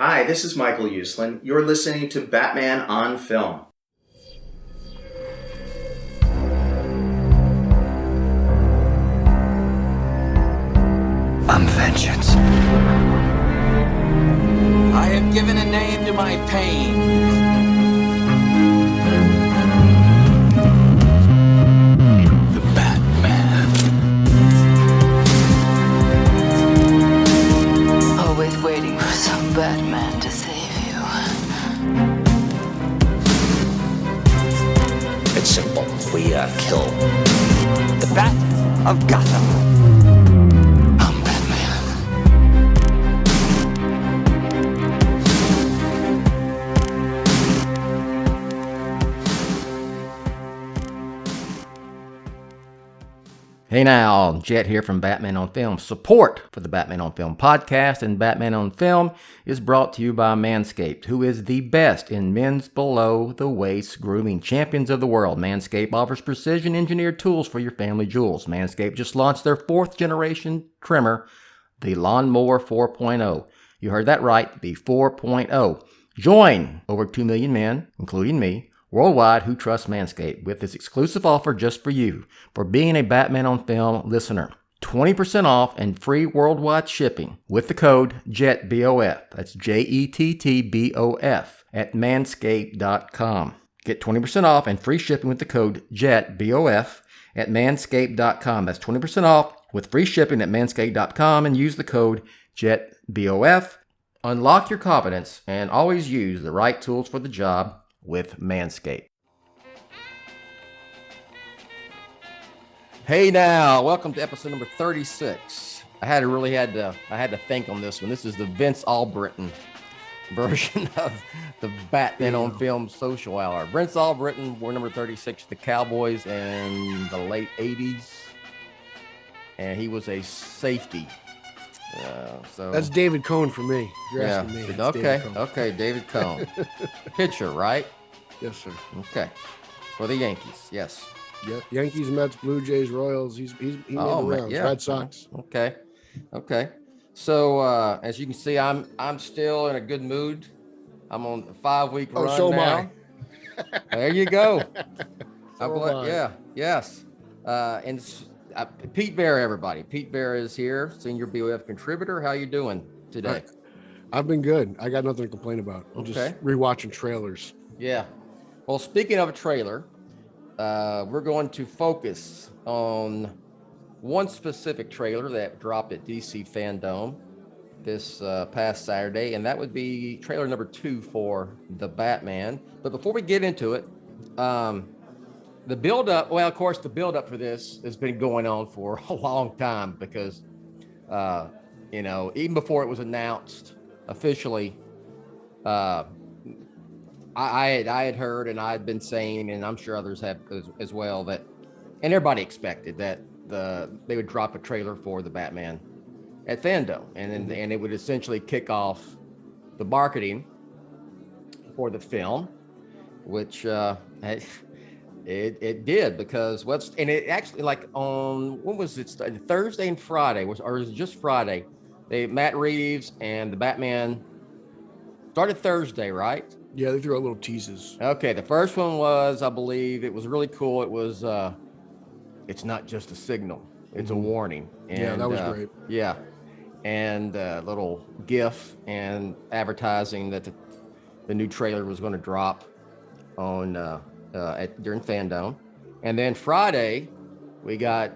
Hi, this is Michael Uslan. You're listening to Batman on Film. I'm vengeance. I have given a name to my pain. The Batman. Always waiting for some Batman to save you. It's simple. We kill the Bat of Gotham. I'm Batman. Hey now, Jett here from Batman on Film. Support for the Batman on Film podcast and Batman on Film is brought to you by Manscaped, who is the best in men's below-the-waist grooming champions of the world. Manscaped offers precision-engineered tools for your family jewels. Manscaped just launched their 4th-generation trimmer, the Lawnmower 4.0. You heard that right, the 4.0. Join over 2 million men, including me, worldwide who trust Manscaped with this exclusive offer just for you, for being a Batman on Film listener. 20% off and free worldwide shipping with the code Jett, BOF. That's JETTBOF at manscaped.com. Get 20% off and free shipping with the code Jett, BOF at manscaped.com. That's 20% off with free shipping at manscaped.com and use the code Jett, BOF. Unlock your confidence and always use the right tools for the job with Manscaped. Hey now, welcome to episode number 36. I had to think on this one. This is the Vince Allbritton version of the Batman on Film social hour. Vince Allbritton wore number 36, the Cowboys in the late 80s, and he was a safety. So that's David Cohn for me. You're asking me. Okay, David Cohn. Pitcher, right? Yes, sir. Okay, for the Yankees, yes. Yeah, Yankees, Mets, Blue Jays, Royals. He made the rounds. Yeah. Red Sox. Okay. So as you can see, I'm still in a good mood. I'm on a 5-week run so now. am I. There you go. I. Yes. And Pete Verra, everybody. Pete Verra is here, senior BOF contributor. How you doing today? I've been good. I got nothing to complain about. I'm just rewatching trailers. Yeah. Well, speaking of a trailer, we're going to focus on one specific trailer that dropped at DC FanDome this past Saturday, and that would be trailer number 2 for The Batman. But before we get into it, the build-up for this has been going on for a long time because, even before it was announced officially, I had heard and I had been saying, and I'm sure others have as well, that, and everybody expected that they would drop a trailer for the Batman at FanDome, and it would essentially kick off the marketing for the film, which it did, because it actually, like, on when was it? Thursday and Friday was it just Friday? Matt Reeves and the Batman started Thursday, right? Yeah, they threw out little teases. Okay, the first one was, I believe, it was really cool. It was, it's not just a signal, it's a warning. And, yeah, that was great. Yeah, and a little GIF and advertising that the new trailer was going to drop on during FanDome. And then Friday, we got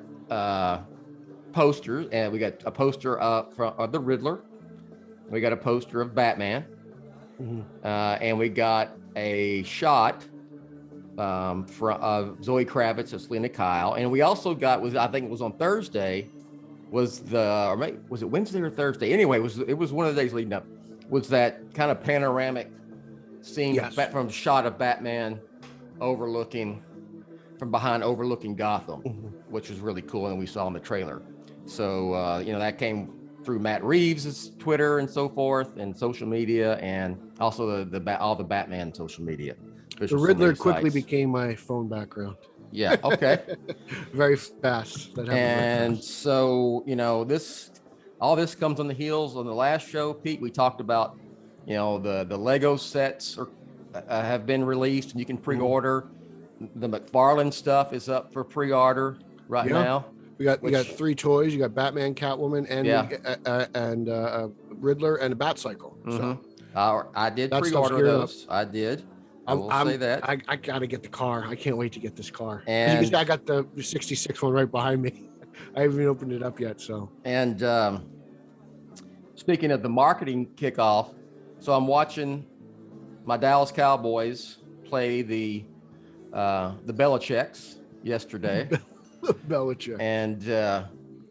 posters, and we got a poster of the Riddler. We got a poster of Batman. And we got a shot of Zoe Kravitz and Selena Kyle, and we also got, I think it was on Thursday, was it Wednesday or Thursday? Anyway, it was one of the days leading up. Was that kind of panoramic scene from shot of Batman overlooking Gotham, which was really cool, and we saw in the trailer. So that came through Matt Reeves' Twitter and so forth, and social media, and also all the Batman social media. The Riddler quickly became my phone background. Yeah. Okay. Very fast. And so, all this comes on the heels of the last show, Pete. We talked about The Lego sets have been released, and you can pre-order. The McFarlane stuff is up for pre-order right now. We got 3 toys. You got Batman, Catwoman, and Riddler, and a Bat Cycle. So I did pre-order those. I did. I will say that. I gotta get the car. I can't wait to get this car. And you can see I got the 66 one right behind me. I haven't even opened it up yet. So. And speaking of the marketing kickoff, so I'm watching my Dallas Cowboys play the Belichicks yesterday. Belichick. And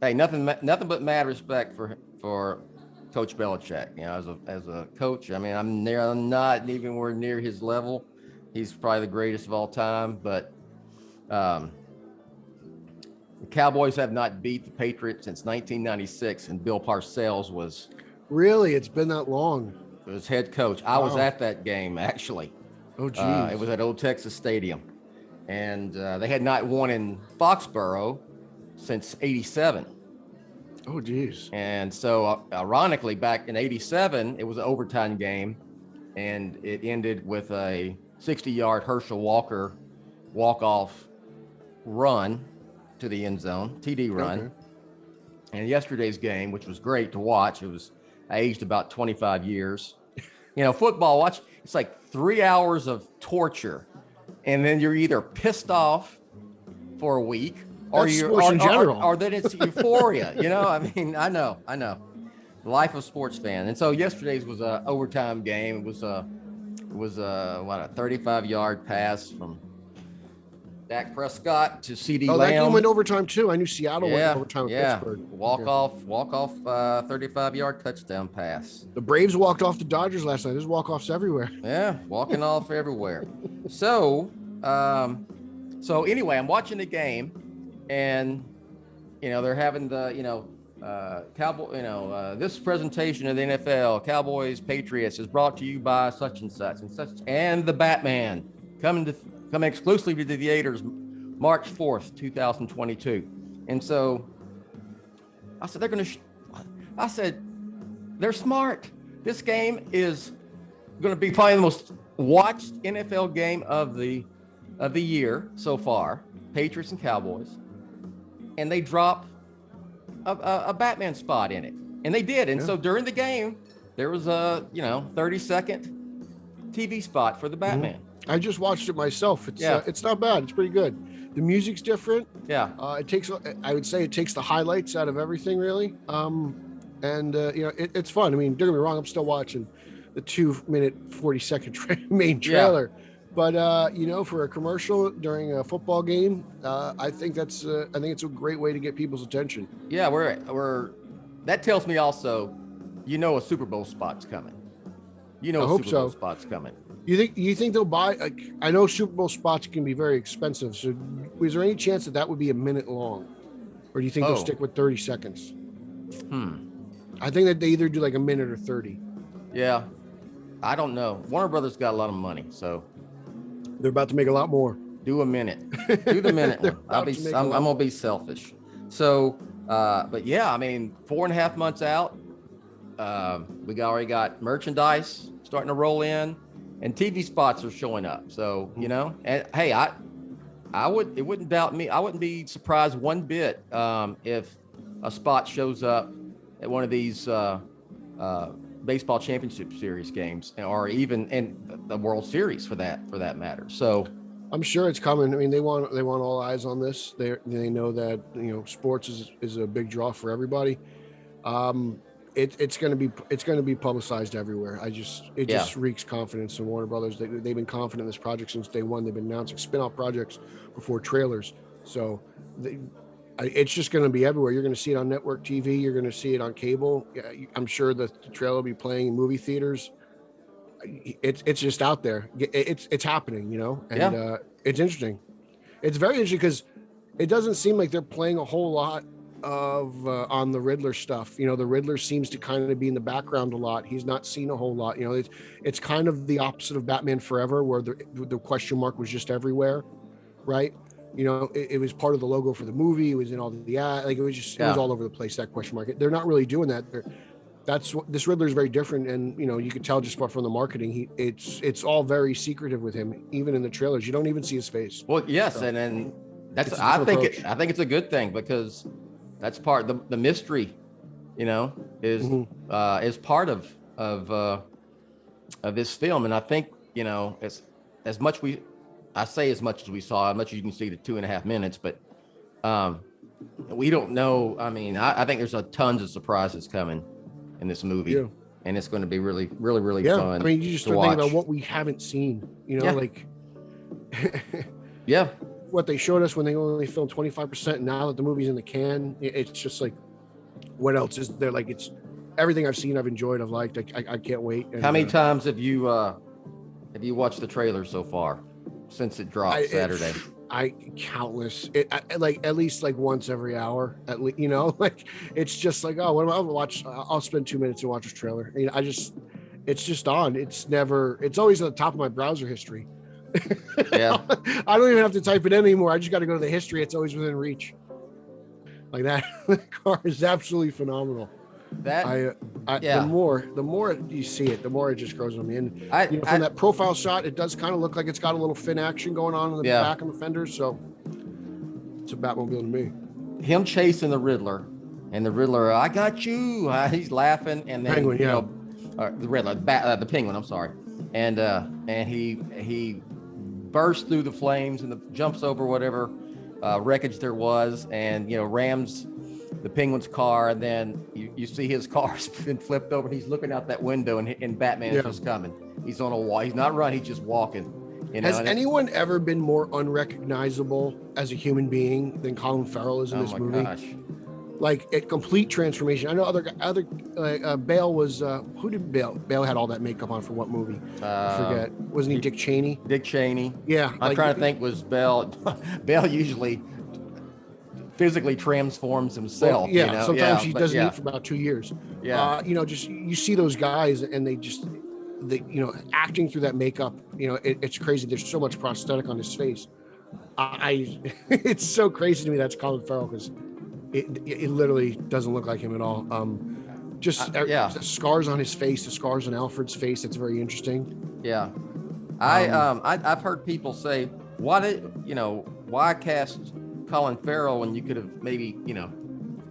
hey, nothing but mad respect for Coach Belichick. As a coach, I mean, I'm not anywhere near his level. He's probably the greatest of all time, but the Cowboys have not beat the Patriots since 1996, and Bill Parcells was it's been that long. Was head coach. I was at that game actually. Oh, geez. It was at Old Texas Stadium, and they had not won in Foxborough since '87. Oh, geez. And so, ironically, back in '87, it was an overtime game, and it ended with a 60-yard Herschel Walker walk-off run to the end zone, TD run. Okay. And yesterday's game, which was great to watch, I aged about 25 years. Football, it's like 3 hours of torture, and then you're either pissed off for a week, or then it's euphoria. I mean, I know. The life of a sports fan. And so yesterday's was a overtime game. It was a 35-yard pass from Dak Prescott to CD Lamb. That game went overtime too. I knew Seattle went overtime with Pittsburgh. Walk off 35-yard touchdown pass. The Braves walked off the Dodgers last night. There's walk-offs everywhere. Yeah, walking off everywhere. So anyway, I'm watching the game, and they're having the this presentation of the NFL Cowboys Patriots is brought to you by such and such and the Batman coming exclusively to the theaters March 4th, 2022. And so I said they're smart. This game is going to be probably the most watched NFL game of the year so far, Patriots and Cowboys. And they drop a Batman spot in it, and they did. And so during the game, there was a 30-second TV spot for the Batman. I just watched it myself. It's not bad. It's pretty good. The music's different. Yeah. I would say it takes the highlights out of everything, really. It's fun. I mean, don't get me wrong, I'm still watching the 2-minute 40-second main trailer. Yeah. But for a commercial during a football game, I think it's a great way to get people's attention. Yeah, that tells me also, a Super Bowl spot's coming. I hope Super Bowl spot's coming. You think they'll buy? I know Super Bowl spots can be very expensive. So, is there any chance that would be a minute long, or do you think they'll stick with 30 seconds? I think that they either do like a minute or 30. Yeah, I don't know. Warner Brothers got a lot of money, so they're about to make a lot more. Do a minute. Do the minute one. I'm gonna be selfish. So, but yeah, I mean, 4.5 months out, we already got merchandise starting to roll in, and TV spots are showing up. So and hey, it wouldn't doubt me. I wouldn't be surprised one bit if a spot shows up at one of these baseball championship series games, or even in the World Series for that matter. So I'm sure it's coming. I mean, they want all eyes on this. They know that sports is a big draw for everybody. It's going to be publicized everywhere. It just reeks confidence in Warner Brothers. They've been confident in this project since day one. They've been announcing spin-off projects before trailers. So it's just going to be everywhere. You're going to see it on network TV. You're going to see it on cable. I'm sure the trailer will be playing in movie theaters. It's just out there. It's happening, and it's interesting. It's very interesting because it doesn't seem like they're playing a whole lot of on the Riddler stuff. The Riddler seems to kind of be in the background a lot. He's not seen a whole lot. It's kind of the opposite of Batman Forever, where the question mark was just everywhere, right? It was part of the logo for the movie. It was in all the ad. It was all over the place, that question mark. They're not really doing that. that's what this Riddler is very different, and you could tell just from the marketing. It's all very secretive with him, even in the trailers. You don't even see his face. Well, yes, So, and then that's it's a I different think approach. I think it's a good thing because that's part the mystery, is is part of this film, and I think as much as much as we saw, as much as you can see the 2.5 minutes, but we don't know. I mean, I think there's tons of surprises coming in this movie, Yeah. and it's going to be really, really, really Yeah, fun. I mean, you just to start thinking watch. about what we haven't seen. Yeah. Like Yeah, what they showed us when they only filmed 25%. Now that the movie's in the can, it's just like, what else is there? Like, it's everything I've seen, I've enjoyed, I've liked. I can't wait. And, how many times have you watched the trailer so far since it dropped Saturday? Countless. Like at least like once every hour. At least, like it's just like, oh, what am I gonna watch? I'll spend 2 minutes and watch this trailer. It's just on. It's always at the top of my browser history. Yeah. I don't even have to type it in anymore. I just got to go to the history. It's always within reach. Like that. The car is absolutely phenomenal. That The more you see it, the more it just grows on me. And from that profile shot, it does kind of look like it's got a little fin action going on in the back and the fenders. So it's a Batmobile to me. Him chasing the Riddler, and the Riddler, I got you. He's laughing, and then Penguin, the Riddler, the Penguin. I'm sorry, and he bursts through the flames and jumps over whatever wreckage there was, and rams the Penguin's car, and then you see his car's been flipped over. He's looking out that window, and Batman is just coming. He's on a wall. He's not running. He's just walking. Has anyone ever been more unrecognizable as a human being than Colin Farrell is in this movie? Gosh. Like a complete transformation. I know other Bale was who did Bale had all that makeup on for what movie? I forget. Wasn't he Dick Cheney? Dick Cheney. Yeah. I'm trying to think. Was Bale? Bale usually physically transforms himself. Well, sometimes he doesn't eat for about 2 years. Yeah. Just you see those guys and they acting through that makeup. It's crazy. There's so much prosthetic on his face. It's so crazy to me that's Colin Farrell because it literally doesn't look like him at all. The scars on his face, the scars on Alfred's face. That's very interesting. Yeah. I've heard people say, why cast Colin Farrell when you could have maybe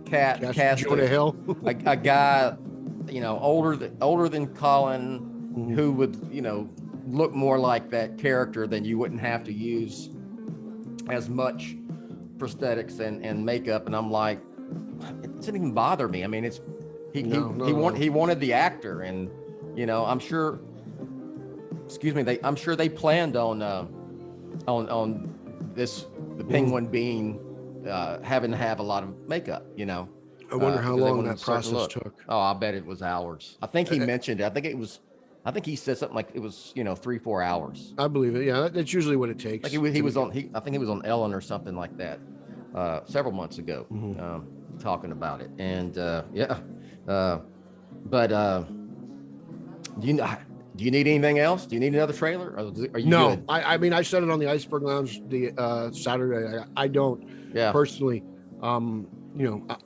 cast Jonah Hill, a guy older than Colin, who would look more like that character, then you wouldn't have to use as much prosthetics and makeup. And I'm like, it doesn't even bother me. I mean, he wanted the actor, and I'm sure they planned on the Penguin being having to have a lot of makeup. I wonder how long that process took. Oh, I bet it was hours. I think he mentioned it. I think he said something like it was 3-4 hours. I believe it. Yeah, that's usually what it takes. Like he was on. I think he was on Ellen or something like that several months ago, talking about it. And do you need anything else? Do you need another trailer? Or are you good? I mean, I said it on the Iceberg Lounge the Saturday. I don't personally.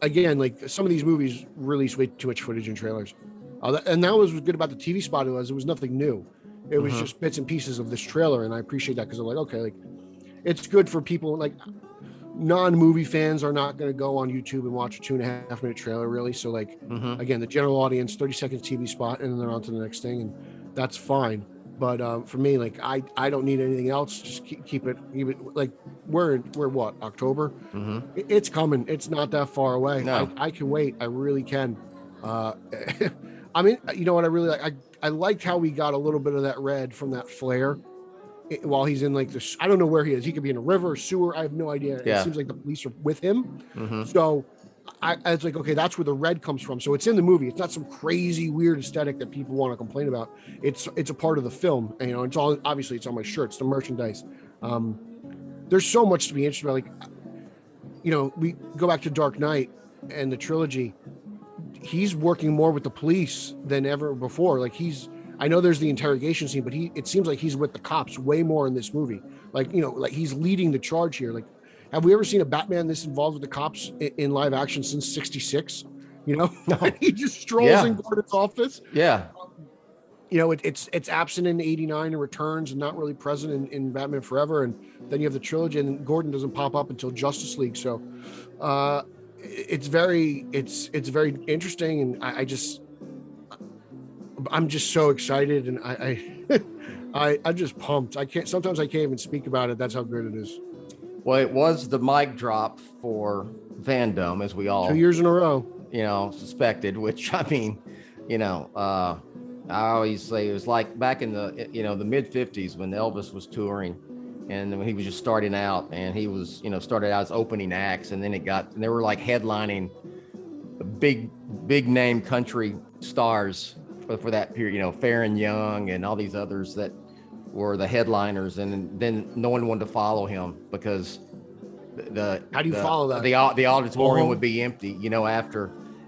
Again, like some of these movies release way too much footage in trailers, and that was good about the TV spot. It was nothing new. It was just bits and pieces of this trailer, and I appreciate that because I'm like, okay, like it's good for people like non-movie fans are not going to go on YouTube and watch a 2.5 minute trailer, really. So like again, the general audience, 30 seconds TV spot, and then they're on to the next thing, and that's fine. But for me, like I don't need anything else. Just keep it like we're what, October? It's coming. It's not that far away. No. I can wait. I really can. I mean, you know what I really like? I liked how we got a little bit of that red from that flare while he's in like this. I don't know where he is. He could be in a river or sewer. I have no idea. Yeah. It seems like the police are with him. So I was like, okay, that's where the red comes from. So it's in the movie. It's not some crazy weird aesthetic that people want to complain about. It's a part of the film. And, it's all, obviously it's on my shirt. It's the merchandise. There's so much to be interested about. Like, we go back to Dark Knight and the trilogy. He's working more with the police than ever before. Like I know there's the interrogation scene, but it seems like he's with the cops way more in this movie. Like, like he's leading the charge here. Like, have we ever seen a Batman this involved with the cops in live action since '66? You know, No. he just strolls Yeah. in Gordon's office. Yeah. You know, it's absent in '89 and returns, and not really present in Batman Forever. And then you have the trilogy, and Gordon doesn't pop up until Justice League. So, it's very interesting, and I'm just so excited, and I'm just pumped. Sometimes I can't even speak about it. That's how good it is. Well, it was the mic drop for FanDome, as we all 2 years in a row. suspected. Which, I mean, I always say it was like back in the the mid '50s when Elvis was touring, and when he was just starting out, and he was started out as opening acts, and then they were like headlining big name country stars for that period. Farron Young and all these others that were the headliners, and then no one wanted to follow him because how do you follow that? The auditorium would be empty,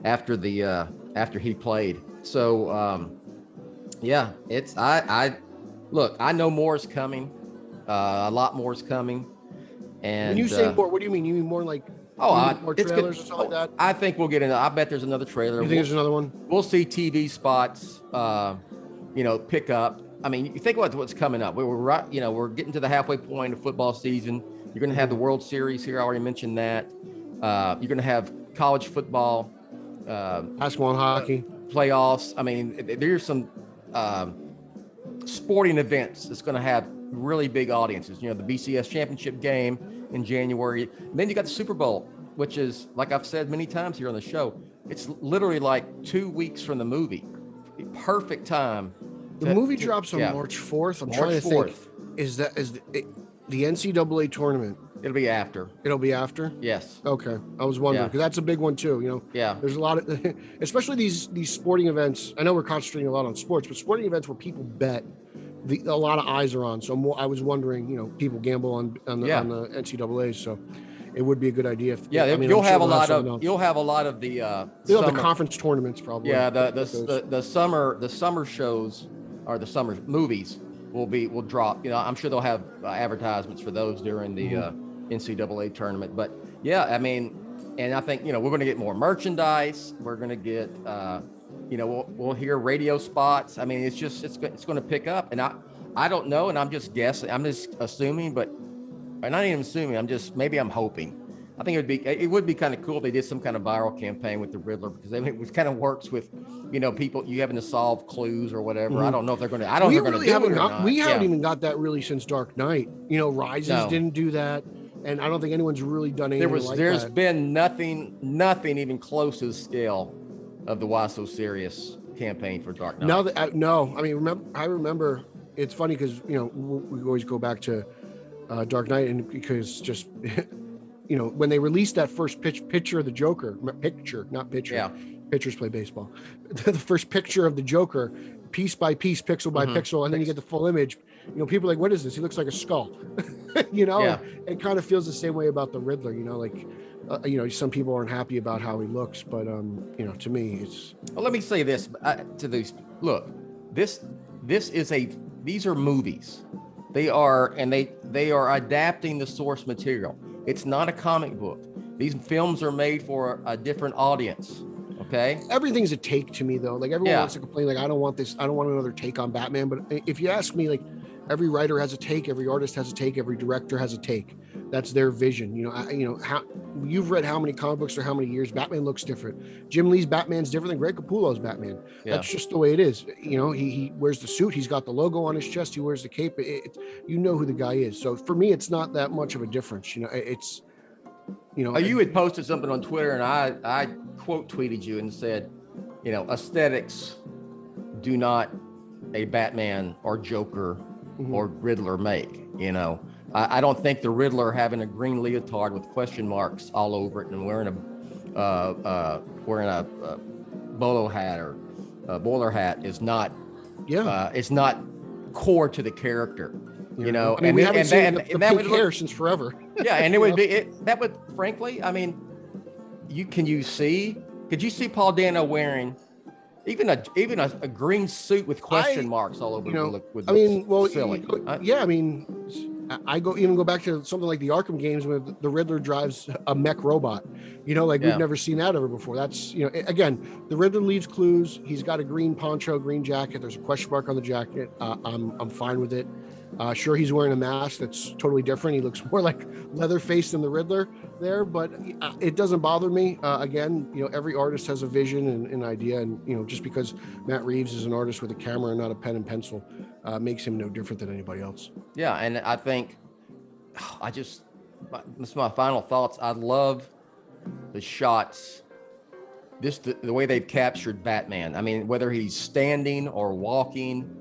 after he played. So yeah, it's I look, I know more is coming, a lot more is coming. And when you say more, what do you mean? You mean more like more trailers or something like that? I think we'll get into. I bet there's another trailer. You think there's another one? We'll see TV spots, pick up. I mean, you think about what's coming up. We're getting to the halfway point of football season. You're going to have the World Series here. I already mentioned that. You're going to have college football, basketball and hockey playoffs. I mean, there's some sporting events that's going to have really big audiences. The BCS championship game in January. And then you got the Super Bowl, which is, like I've said many times here on the show, it's literally like 2 weeks from the movie. Perfect time. The movie drops on March 4th. I'm trying to think. Is the NCAA tournament? It'll be after. It'll be after? Yes. Okay. I was wondering because that's a big one too. Yeah. There's a lot of, especially these sporting events. I know we're concentrating a lot on sports, but sporting events where people bet, a lot of eyes are on. So I was wondering, people gamble on the NCAA, so it would be a good idea. You'll have a lot of the you'll have the conference tournaments probably. Yeah, the summer shows or the summer movies will drop. I'm sure they'll have advertisements for those during the NCAA tournament. But yeah, I mean, and I think we're going to get more merchandise. We're going to get we'll hear radio spots. I mean, it's going to pick up, and I don't know, and I'm just guessing. I'm just assuming, but I'm not even assuming. Maybe I'm hoping. I think it would be kind of cool if they did some kind of viral campaign with the Riddler, because it kind of works with, people you having to solve clues or whatever. Mm-hmm. I don't know if they're going to. I don't know if they're going to do it or not. We haven't even got that really since Dark Knight. Rises didn't do that, and I don't think anyone's really done anything There's been nothing even close to the scale of the Why So Serious campaign for Dark Knight. I remember. It's funny because we always go back to Dark Knight, and because just when they released that first picture of the Joker, pitchers play baseball, the first picture of the Joker, piece by piece, pixel by pixel, and then you get the full image. People are like, what is this? He looks like a skull. It kind of feels the same way about the Riddler. Some people aren't happy about how he looks, but to me, it's. Well, let me say this to these. Look, these are movies. They are adapting the source material. It's not a comic book. These films are made for a different audience. Okay. Everything's a take to me, though. Like everyone wants to complain, like I don't want this. I don't want another take on Batman. But if you ask me, like every writer has a take, every artist has a take, every director has a take. That's their vision. How you've read how many comic books or how many years Batman looks different. Jim Lee's Batman's different than Greg Capullo's Batman. Yeah. That's just the way it is. He wears the suit. He's got the logo on his chest. He wears the cape. Who the guy is. So for me, it's not that much of a difference. It's. You had posted something on Twitter, and I quote tweeted you and said, aesthetics do not a Batman or Joker or Riddler make. I don't think the Riddler having a green leotard with question marks all over it and wearing a bolo hat or a bowler hat is not. It's not core to the characger. We haven't seen the pink hair since forever. Yeah, and it would be that would frankly. I mean, could you see Paul Dano wearing even a green suit with question marks all over? Silly. I go back to something like the Arkham games where the Riddler drives a mech robot. Like we've never seen that ever before. That's again, the Riddler leaves clues. He's got a green poncho, green jacket. There's a question mark on the jacket. I'm fine with it. Sure, he's wearing a mask that's totally different. He looks more like Leatherface than the Riddler there, but it doesn't bother me. Again, every artist has a vision and an idea, and just because Matt Reeves is an artist with a camera and not a pen and pencil makes him no different than anybody else. Yeah, and I think this is my final thoughts. I love the shots, the way they've captured Batman. I mean, whether he's standing or walking,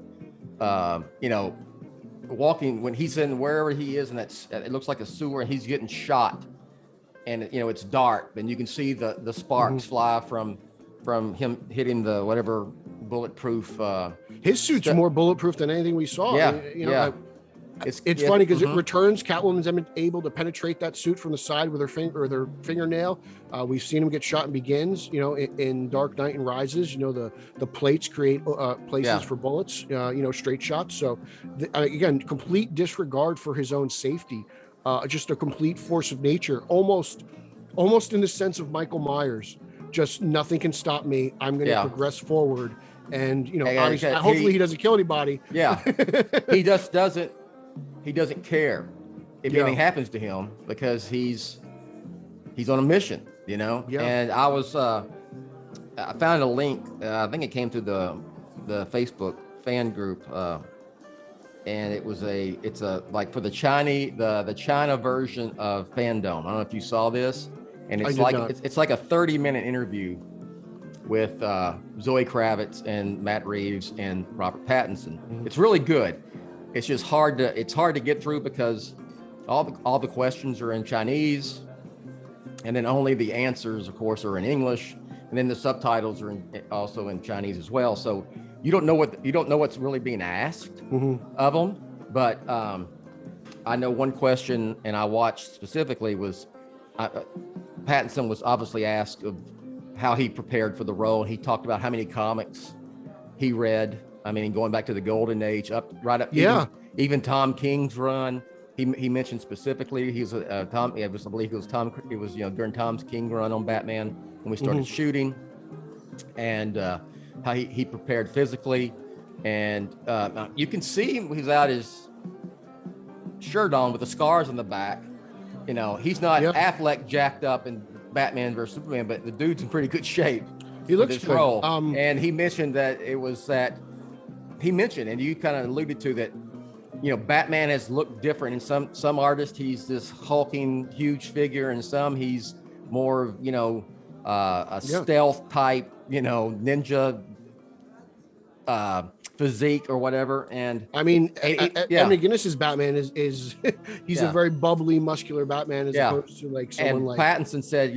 walking when he's in wherever he is, and it looks like a sewer, and he's getting shot, and it's dark, and you can see the sparks fly from him hitting the whatever bulletproof. His suit's more bulletproof than anything we saw. Yeah. It's funny because it returns. Catwoman's able to penetrate that suit from the side with her finger or their fingernail. We've seen him get shot in Begins. In Dark Knight and Rises. The plates create places for bullets. Straight shots. So again, complete disregard for his own safety. Just a complete force of nature. Almost in the sense of Michael Myers. Just nothing can stop me. I'm going to progress forward. And hopefully he doesn't kill anybody. Yeah, he just doesn't. He doesn't care if anything happens to him because he's on a mission, Yeah. And I found a link. I think it came through the Facebook fan group, and it's like for the China version of FanDome. I don't know if you saw this, and it's like a 30-minute interview with Zoe Kravitz and Matt Reeves and Robert Pattinson. It's really good. It's just hard to get through because all the questions are in Chinese, and then only the answers, of course, are in English, and then the subtitles are also in Chinese as well. So you don't know what's really being asked of them. But I know one question, and I watched specifically was Pattinson was obviously asked of how he prepared for the role. He talked about how many comics he read. I mean, going back to the Golden Age, right up. Yeah. Even Tom King's run. He mentioned specifically he was Tom. I believe it was Tom. It was during Tom's King run on Batman when we started shooting, and how he prepared physically, and you can see him without his shirt on with the scars on the back. He's not Affleck jacked up in Batman versus Superman, but the dude's in pretty good shape. He looks good. Role. And he mentioned that it was that. He mentioned, and you kind of alluded to that, Batman has looked different. In some artists, he's this hulking, huge figure, and some he's more, a stealth type, ninja physique or whatever. And I mean, Anthony Guinness's Batman is he's a very bubbly, muscular Batman as opposed to like someone and Pattinson said,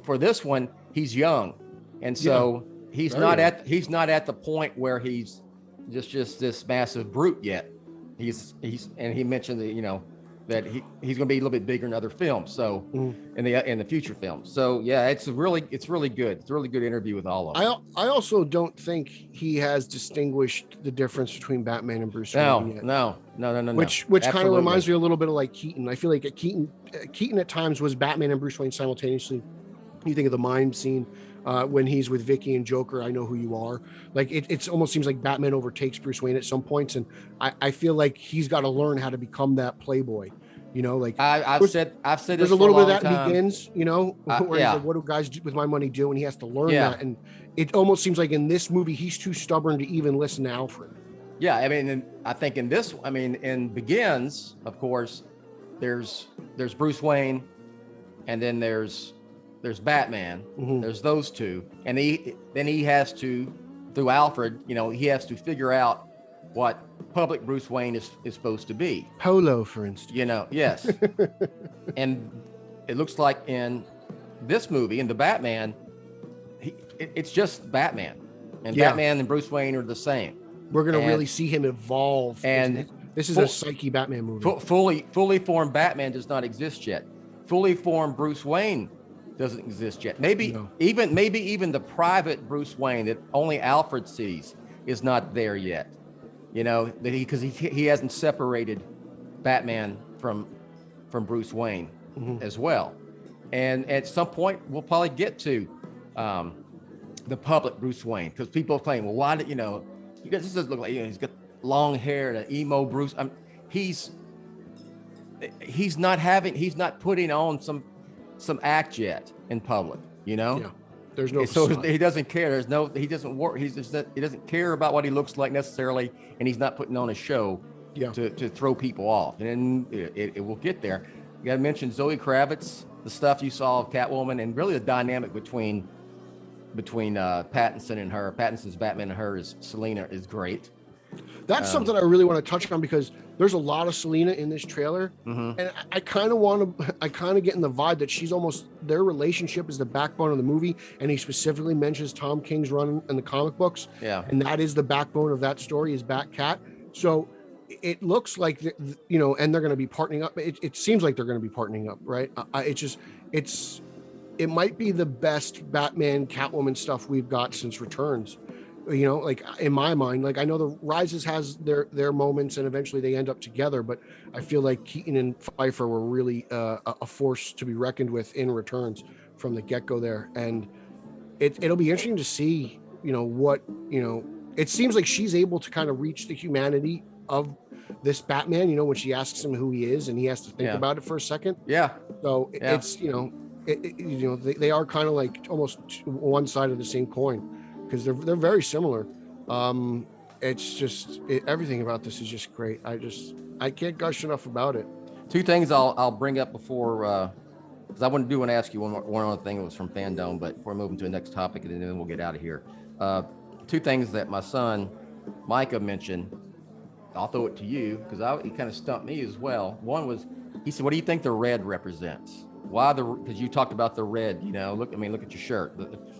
for this one, he's young, and so he's not at the point where he's just this massive brute yet. And he mentioned that that he's going to be a little bit bigger in other films, so in the future films. So it's really good. It's a really good interview with all of them. I also don't think he has distinguished the difference between Batman and Bruce Wayne yet. No. Which kind of reminds me a little bit of like Keaton. I feel like Keaton at times was Batman and Bruce Wayne simultaneously. You think of the mime scene when he's with Vicky and Joker, I know who you are. Like it almost seems like Batman overtakes Bruce Wayne at some points, and I feel like he's got to learn how to become that playboy. Like I've said there's a little bit of that in Begins, where he's like, what do guys with my money do? And he has to learn that. And it almost seems like in this movie, he's too stubborn to even listen to Alfred. Yeah, I mean, I think in Begins, of course, there's Bruce Wayne, and then there's Batman. There's those two, and he has to, through Alfred, he has to figure out what public Bruce Wayne is supposed to be. Polo, for instance. Yes. And it looks like in this movie, in the Batman, it's just Batman, and Batman and Bruce Wayne are the same. We're gonna really see him evolve, and this is a psyche Batman movie. Fully formed Batman does not exist yet. Fully formed Bruce Wayne doesn't exist yet. Maybe even the private Bruce Wayne that only Alfred sees is not there yet. Because he hasn't separated Batman from Bruce Wayne as well. And at some point, we'll probably get to the public Bruce Wayne, because people claim, well, why did this doesn't look like, he's got long hair, the emo Bruce. He's not putting on some act yet in public, Yeah. There's no. So he doesn't care. He doesn't work. He doesn't care about what he looks like necessarily, and he's not putting on a show to throw people off. And it will get there. You got to mention Zoe Kravitz, the stuff you saw of Catwoman, and really the dynamic between Pattinson and her. Pattinson's Batman and her is Selena is great. That's something I really want to touch on, because there's a lot of Selena in this trailer, and I kind of get in the vibe that she's almost, their relationship is the backbone of the movie, and he specifically mentions Tom King's run in the comic books, and that is the backbone of that story is Bat-Cat. So it looks like and they're going to be partnering up. It seems like they're going to be partnering up, right? It might be the best Batman Catwoman stuff we've got since Returns. Like in my mind, like I know the Rises has their moments and eventually they end up together, but I feel like Keaton and Pfeiffer were really a force to be reckoned with in Returns from the get-go there. And it'll be interesting to see, it seems like she's able to kind of reach the humanity of this Batman, when she asks him who he is and he has to think about it for a second. Yeah. So it's, they are kind of like almost one side of the same coin, because they're very similar. It's just everything about this is just great. I can't gush enough about it. Two things I'll bring up before, because I want to ask you one other thing that was from FanDome, but before moving to the next topic, and then we'll get out of here. Two things that my son Micah mentioned. I'll throw it to you because he kind of stumped me as well. One was, he said, "What do you think the red represents?" Why because you talked about the red, look at your shirt.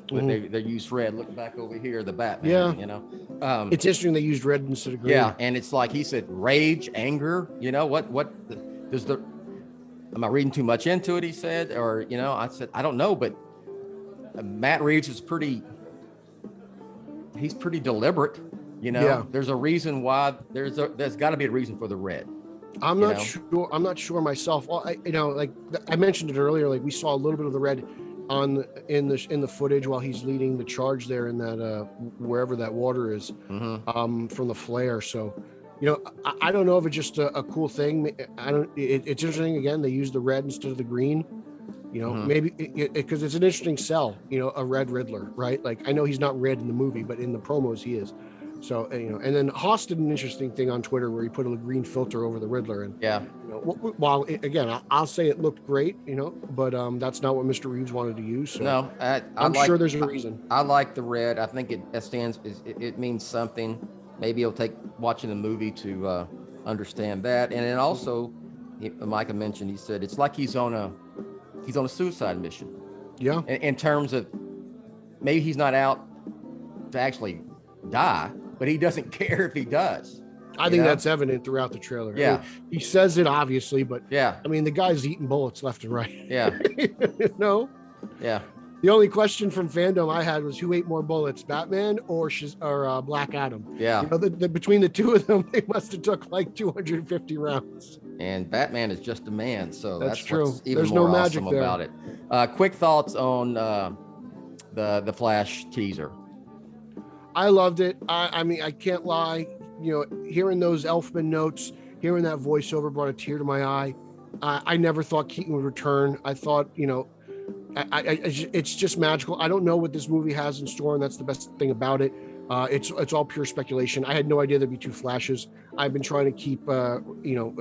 They use red. Look back over here, the Batman. It's interesting they used red instead of green. Yeah, and it's like he said, rage, anger. Does am I reading too much into it? He said, or I said, I don't know, but Matt Reeves is he's pretty deliberate. There's a reason why there's got to be a reason for the red. I'm not sure myself. Well, like I mentioned it earlier, like we saw a little bit of the red in the footage while he's leading the charge there in that wherever that water is from the flare. So I don't know if it's just a cool thing. It's interesting. Again, they use the red instead of the green. Maybe because it's an interesting sell. A red Riddler, right? Like I know he's not red in the movie, but in the promos he is. So, and then Haas did an interesting thing on Twitter where he put a green filter over the Riddler. And, while again, I'll say it looked great, but that's not what Mr. Reeves wanted to use. So no, I'm sure there's a reason. I like the red. I think it means something. Maybe it'll take watching the movie to understand that. And then also, Micah mentioned, he said, it's like he's on a suicide mission. Yeah. In terms of maybe he's not out to actually die, but he doesn't care if he does. I think that's evident throughout the trailer. Yeah. I mean, he says it obviously, but I mean, the guy's eating bullets left and right. Yeah. No. Yeah. The only question from FanDome I had was who ate more bullets, Batman or Black Adam? Yeah. Between the two of them, they must have took like 250 rounds. And Batman is just a man, so that's true. What's even There's more no magic awesome there. about it. Quick thoughts on the Flash teaser. I loved it. I mean, I can't lie. Hearing those Elfman notes, hearing that voiceover brought a tear to my eye. I never thought Keaton would return. I thought, it's just magical. I don't know what this movie has in store, and that's the best thing about it. It's all pure speculation. I had no idea there'd be two Flashes. I've been trying to keep,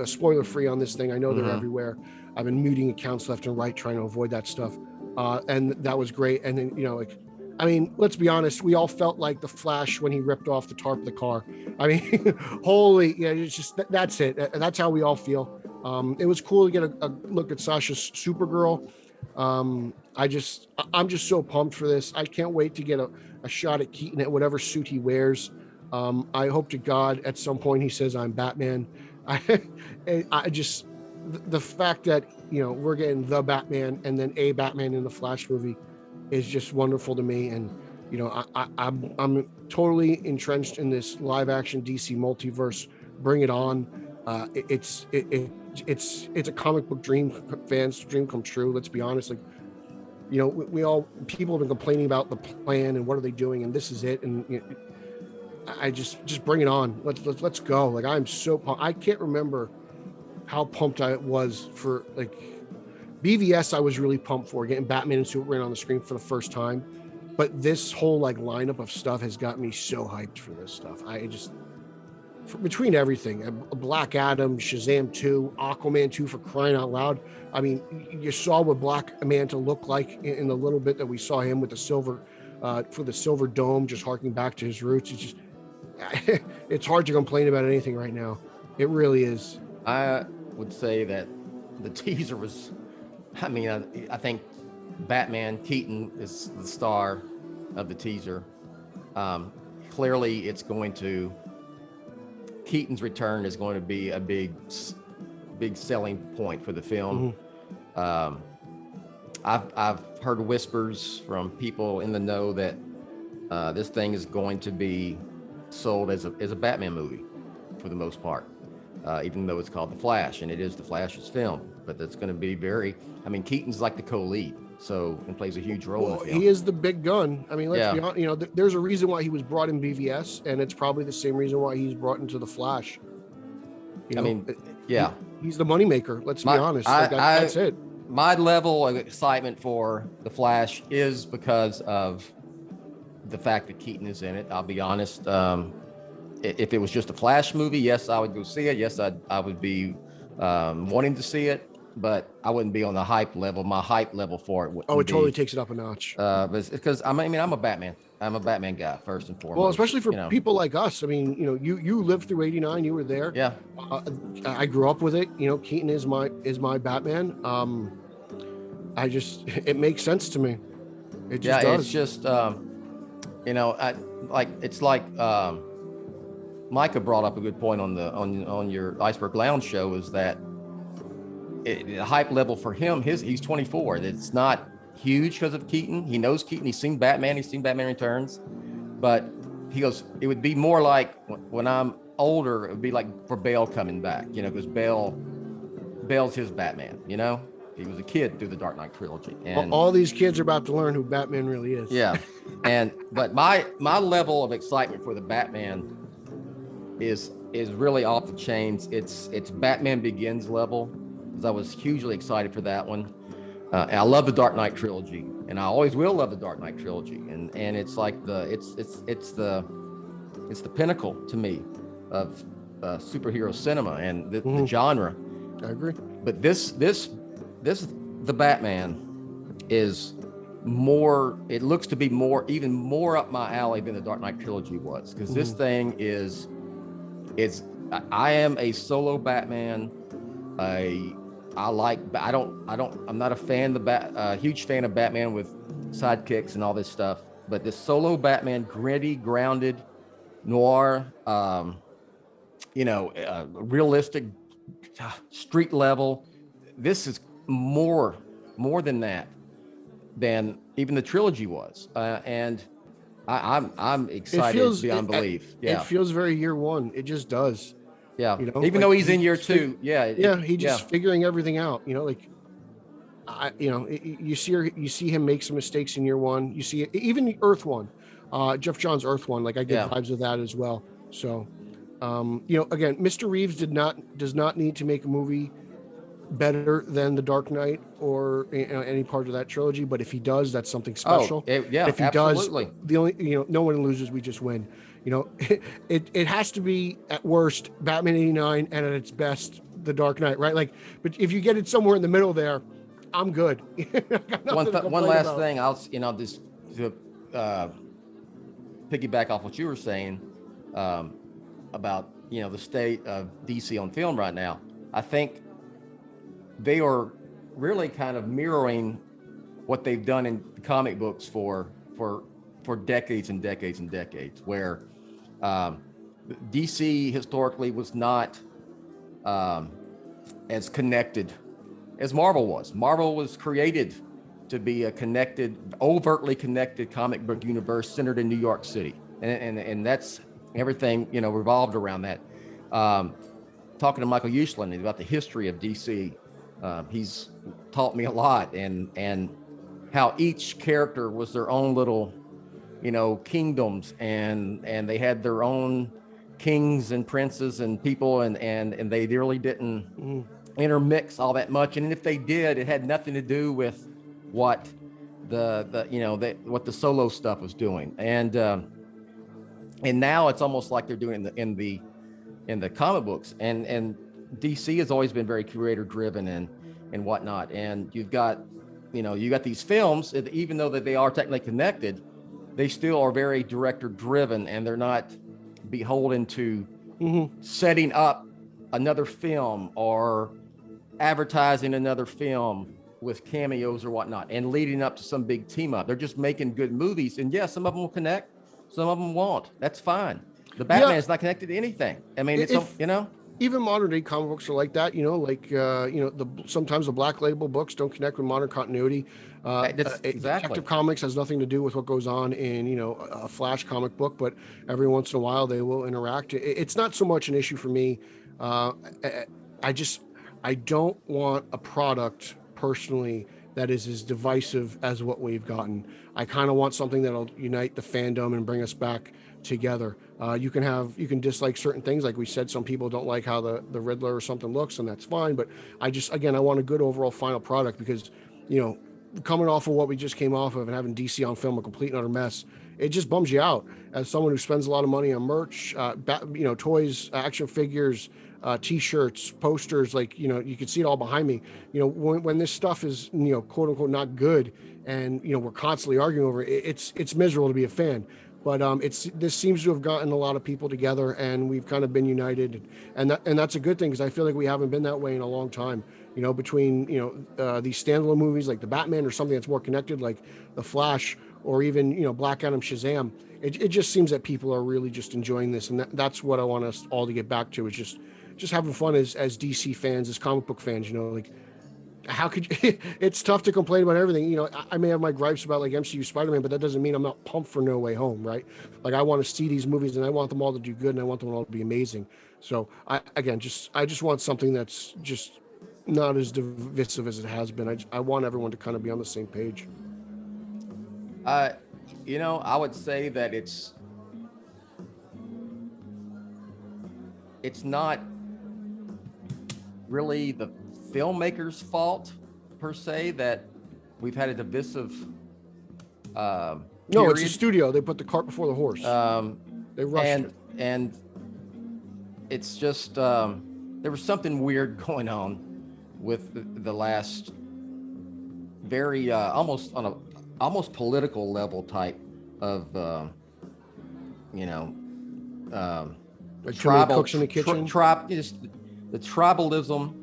spoiler free on this thing. I know they're everywhere. I've been muting accounts left and right, trying to avoid that stuff. And that was great. And then, let's be honest. We all felt like the Flash when he ripped off the tarp of the car. I mean, it's just, that's it. That's how we all feel. It was cool to get a look at Sasha's Supergirl. I'm just so pumped for this. I can't wait to get a shot at Keaton at whatever suit he wears. I hope to God at some point he says I'm Batman. I just, the fact that, we're getting the Batman and then a Batman in the Flash movie is just wonderful to me. And, I'm totally entrenched in this live action DC multiverse. Bring it on. It's a comic book fan's dream come true. Let's be honest. Like, you know, people have been complaining about the plan and what are they doing, and this is it. And you know, I just bring it on. Let's go. Like, I'm so pumped. I can't remember how pumped I was for like BVS. I was really pumped for getting Batman and Superman on the screen for the first time, but this whole like lineup of stuff has got me so hyped for this stuff. Between everything, Black Adam, Shazam 2, Aquaman 2, for crying out loud. I mean, you saw what Black Manta looked like in the little bit that we saw him with the silver, for the silver dome, just harking back to his roots. It's just, it's hard to complain about anything right now. It really is. I would say that the teaser was, I mean, I think Batman Keaton is the star of the teaser. Clearly, Keaton's return is going to be a big selling point for the film. Mm-hmm. I've heard whispers from people in the know that this thing is going to be sold as a Batman movie for the most part, even though it's called The Flash, and it is The Flash's film. But that's going to be Keaton's like the co-lead, so and plays a huge role. Well, he is the big gun. I mean, let's be honest. You know, there's a reason why he was brought in BVS, and it's probably the same reason why he's brought into The Flash. You know, he's the moneymaker. Let's be honest. That's it. My level of excitement for The Flash is because of the fact that Keaton is in it. I'll be honest. If it was just a Flash movie, yes, I would go see it. Yes, I would be wanting to see it, but I wouldn't be on the hype level. My hype level for it. It totally takes it up a notch. But it's because I'm a Batman. I'm a Batman guy first and foremost. Well, especially for people like us. I mean, you know, you lived through '89. You were there. Yeah. I grew up with it. You know, Keaton is my Batman. It makes sense to me. It just does. It's just you know, Micah brought up a good point on your Iceberg Lounge show, is that the hype level for him, he's 24. It's not huge because of Keaton. He knows Keaton. He's seen Batman. He's seen Batman Returns. But he goes, it would be more like when I'm older, it would be like for Bale coming back, you know, because Bale's his Batman, you know? He was a kid through the Dark Knight trilogy. And all these kids are about to learn who Batman really is. Yeah. But my level of excitement for the Batman is really off the chains. It's Batman Begins level, because I was hugely excited for that one. And I love the Dark Knight trilogy, and I always will love the Dark Knight trilogy. And it's like it's the pinnacle to me of superhero cinema and the genre. I agree. But the Batman is more. It looks to be even more up my alley than the Dark Knight trilogy was, because this thing is. I am a solo Batman. I'm not a huge fan of Batman with sidekicks and all this stuff, but this solo Batman, gritty, grounded, noir, realistic, street level. This is more than that than even the trilogy was, and I'm excited beyond belief. It feels very year one. It just does. Yeah. You know, even though he's in year two. He's just figuring everything out. You know, like, you see him make some mistakes in year one. You see it, even Earth One, Jeff Johns' Earth One. Like, I get vibes of that as well. So, again, Mr. Reeves does not need to make a movie better than The Dark Knight or any part of that trilogy, but if he does, that's something special. If he absolutely does, the only no one loses, we just win. You know, it has to be at worst Batman '89 and at its best The Dark Knight, right? Like, but if you get it somewhere in the middle there, I'm good. One last thing, I'll just to piggyback off what you were saying about the state of DC on film right now. I think they are really kind of mirroring what they've done in comic books for decades and decades and decades, where DC historically was not as connected as Marvel was. Marvel was created to be a overtly connected comic book universe centered in New York City, and that's everything revolved around that. talking to Michael Keaton about the history of DC. He's taught me a lot, and how each character was their own little, kingdoms, and they had their own kings and princes and people, and they really didn't intermix all that much. And if they did, it had nothing to do with what what the solo stuff was doing. And now it's almost like they're doing in the comic books. And DC has always been very creator driven and whatnot. And you've got these films, even though that they are technically connected, they still are very director driven, and they're not beholden to setting up another film or advertising another film with cameos or whatnot and leading up to some big team up. They're just making good movies, and yes, some of them will connect, some of them won't. That's fine. The Batman is not connected to anything. I mean, it's even modern day comic books are like that, sometimes the black label books don't connect with modern continuity. Exactly. Detective Comics has nothing to do with what goes on in, a Flash comic book, but every once in a while they will interact. It's not so much an issue for me. I don't want a product personally that is as divisive as what we've gotten. I kind of want something that'll unite the fandom and bring us back together. You can dislike certain things. Like we said, some people don't like how the Riddler or something looks, and that's fine. But I want a good overall final product, because, coming off of what we just came off of and having DC on film a complete and utter mess, it just bums you out. As someone who spends a lot of money on merch, toys, action figures, t-shirts, posters, you can see it all behind me. When this stuff is, quote unquote, not good, and, we're constantly arguing over it, it's miserable to be a fan. But this seems to have gotten a lot of people together, and we've kind of been united, and that's a good thing, because I feel like we haven't been that way in a long time. Between these standalone movies like the Batman, or something that's more connected like the Flash, or even Black Adam, Shazam. It just seems that people are really just enjoying this, and that's what I want us all to get back to, is just having fun as DC fans, as comic book fans. How could you, it's tough to complain about everything. I may have my gripes about like MCU Spider-Man, but that doesn't mean I'm not pumped for No Way Home, right? Like, I want to see these movies, and I want them all to do good, and I want them all to be amazing. So I just want something that's just not as divisive as it has been. I want everyone to kind of be on the same page. I would say that it's not really the filmmaker's fault per se that we've had a divisive no, it's a studio. They put the cart before the horse. They rushed it. And it's just there was something weird going on with the last very almost on a almost political level type of like tribal cooks in the kitchen. Just the tribalism,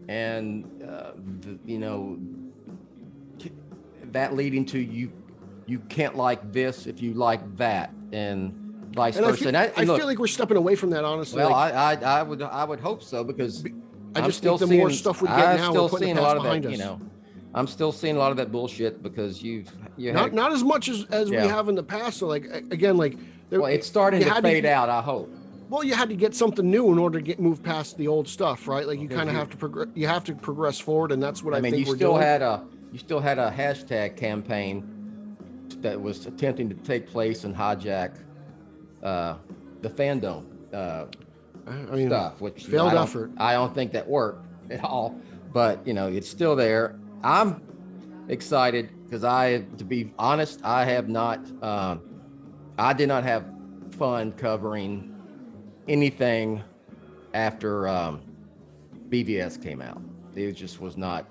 and that leading to you can't like this if you like that, and vice versa. I feel like we're stepping away from that, honestly. Well, I would hope so, because I just think the more stuff we get now, we're putting the past behind us. I'm still seeing a lot of that bullshit, because not as much as we have in the past. So it's starting to fade out, I hope. Well, you had to get something new in order to move past the old stuff, right? Like, you kind of have to progress. You have to progress forward, and that's what I think we're doing. You still had a hashtag campaign that was attempting to take place and hijack the FanDome stuff, which failed effort. I don't think that worked at all, but it's still there. I'm excited because to be honest, I did not have fun covering anything after BVS came out. It just was not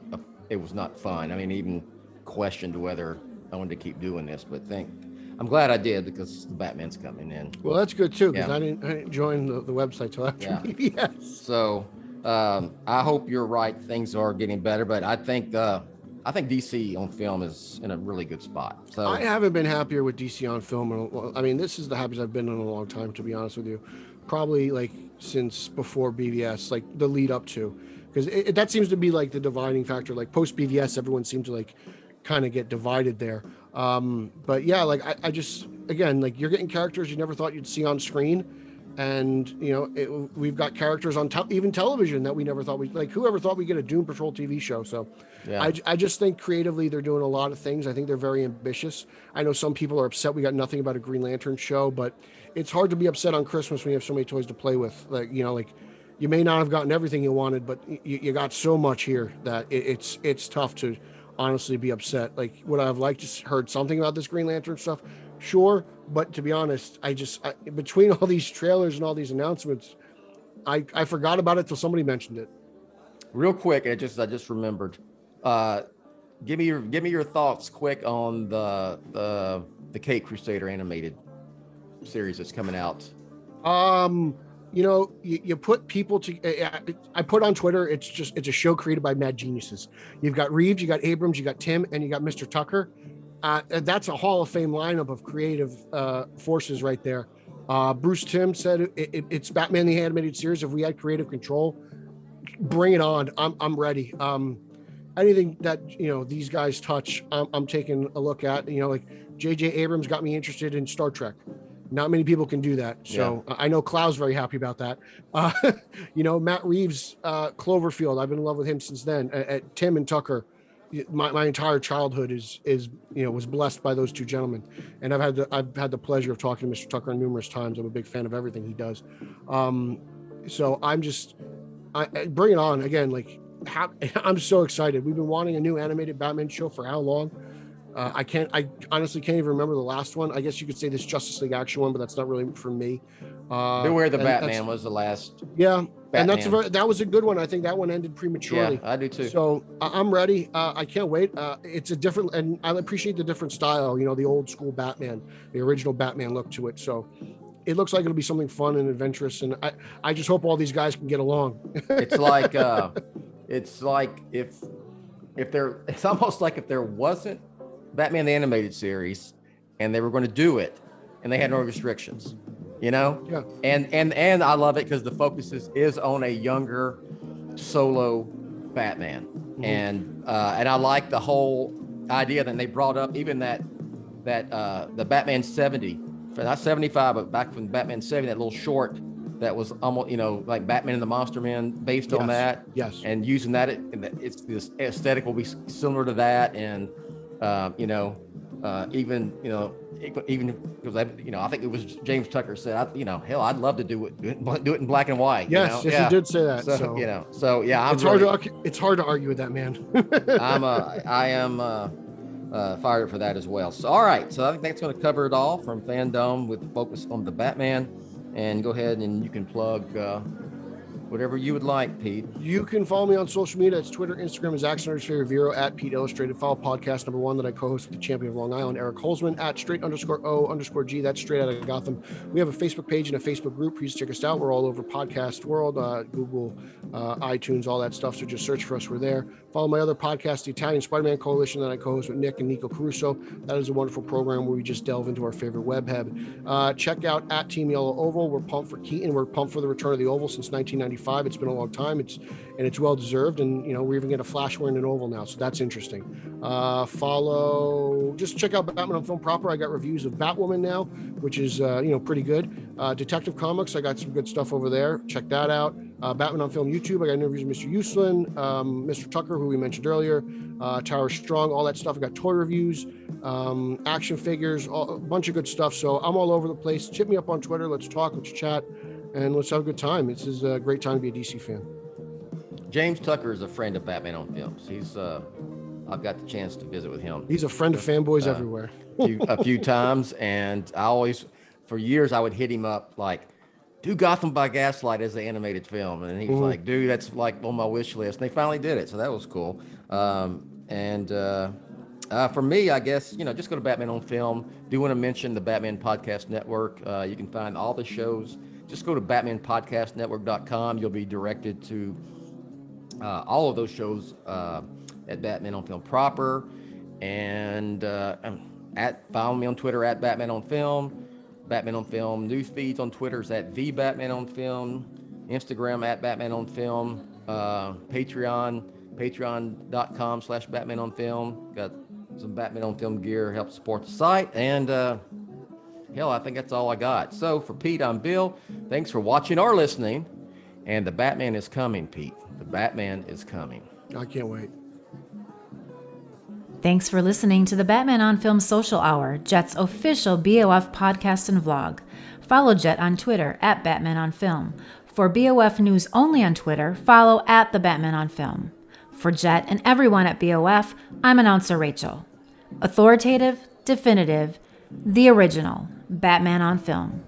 fun. I mean, even questioned whether I wanted to keep doing this, but I'm glad I did, because the Batman's coming in. Well, that's good too, because I didn't join the website till after BVS. So I hope you're right. Things are getting better, but I think DC on film is in a really good spot. So I haven't been happier with DC on film. I mean, this is the happiest I've been in a long time, to be honest with you. Probably like since before BVS, like the lead up to, because that seems to be like the dividing factor. Like post BVS, everyone seemed to like kind of get divided there. But yeah, like I just, again, like you're getting characters you never thought you'd see on screen, And we've got characters on even television that we never thought we'd like. Whoever thought we'd get a Doom Patrol TV show? So Yeah. I just think creatively they're doing a lot of things. I think they're very ambitious. I know some people are upset we got nothing about a Green Lantern show, but it's hard to be upset on Christmas when you have so many toys to play with. Like you may not have gotten everything you wanted, but you got so much here that it's tough to honestly be upset. Like, would I have liked to heard something about this Green Lantern stuff? Sure, but to be honest, between all these trailers and all these announcements, I forgot about it till somebody mentioned it. Real quick, I just remembered. Give me your thoughts quick on the CAPED CRUSADER animated series that's coming out. You put people to. I put on Twitter. It's a show created by mad geniuses. You've got Reeves, you got Abrams, you got Tim, and you got Mr. Tucker. That's a Hall of Fame lineup of creative forces right there. Bruce Timm said it's Batman the Animated Series. If we had creative control, bring it on. I'm ready. Anything that these guys touch, I'm taking a look at. Like J.J. Abrams got me interested in Star Trek. Not many people can do that. So I know Cloud's very happy about that. Matt Reeves, Cloverfield. I've been in love with him since then. Tim and Tucker. My entire childhood was blessed by those two gentlemen, and I've had the pleasure of talking to Mr. Tucker numerous times. I'm a big fan of everything he does. So I bring it on again. Like, I'm so excited. We've been wanting a new animated Batman show for how long? I honestly can't even remember the last one. I guess you could say this Justice League Action one, but that's not really for me. Beware the Batman was the last. Yeah. Batman. And that was a good one. I think that one ended prematurely. Yeah, I do too. So I'm ready. I can't wait. It's a different, and I appreciate the different style, the old school Batman, the original Batman look to it. So it looks like it'll be something fun and adventurous. And I just hope all these guys can get along. It's like it's almost like if there wasn't Batman the Animated Series and they were going to do it and they had no restrictions, Yeah. And I love it because the focus is on a younger solo Batman. Mm-hmm. And I like the whole idea that they brought up even that the Batman 70, not 75, but back from Batman 70, that little short that was almost, like Batman and the Monster Man based on that. Yes. And using that, it's this aesthetic will be similar to that. And, even because I think it was James Tucker said, hell, I'd love to do it in black and white. Yes, Yeah. He did say that. It's hard to argue with that, man. I am fired for that as well. So, all right. So I think that's going to cover it all from FanDome with focus on the Batman. And go ahead and you can plug whatever you would like, Pete. You can follow me on social media. It's Twitter, Instagram is @Verra, at Pete Illustrated. Follow podcast number 1 that I co-host with the champion of Long Island, Eric Holzman, @straight_O_G. That's straight out of Gotham. We have a Facebook page and a Facebook group. Please check us out. We're all over Podcast World, Google, iTunes, all that stuff. So just search for us. We're there. Follow my other podcast, the Italian Spider-Man Coalition, that I co-host with Nick and Nico Caruso. That is a wonderful program where we just delve into our favorite webhead. Check out @TeamYellowOval. We're pumped for Keaton. We're pumped for the return of the Oval since 1995. It's been a long time. It's well deserved, and we're even getting a Flash wearing an oval now, so that's interesting. Just check out Batman on Film proper. I got reviews of Batwoman now, which is pretty good. Detective Comics, I got some good stuff over there. Check that out. Batman on Film YouTube, I got interviews with Mr. Uslan, Mr. Tucker, who we mentioned earlier, Tower Strong, all that stuff. I got toy reviews, action figures, a bunch of good stuff. So I'm all over the place. Hit me up on Twitter. Let's talk. Let's chat. And let's have a good time. This is a great time to be a DC fan. James Tucker is a friend of Batman on Films. I've got the chance to visit with him. He's a friend of fanboys everywhere. a few times, and for years, I would hit him up like, do Gotham by Gaslight as the animated film. And he was like, dude, that's like on my wish list. And they finally did it. So that was cool. For me, I guess, just go to Batman on Film. Do want to mention the Batman Podcast Network. You can find all the shows. Just go to BatmanPodcastNetwork.com. You'll be directed to all of those shows at Batman on Film proper. And follow me on Twitter at Batman on Film. Batman on Film news feeds on Twitter is at the Batman on Film. Instagram at Batman on Film. Patreon.com/Batman on Film. Got some Batman on Film gear, help support the site. And Hell, I think that's all I got. So for Pete, I'm Bill. Thanks for watching or listening. And the Batman is coming, Pete. The Batman is coming. I can't wait. Thanks for listening to the Batman on Film Social Hour, Jett's official BOF podcast and vlog. Follow Jett on Twitter at Batman on Film. For BOF news only on Twitter, follow at the Batman on Film. For Jett and everyone at BOF, I'm announcer Rachel. Authoritative, definitive, the original Batman on Film.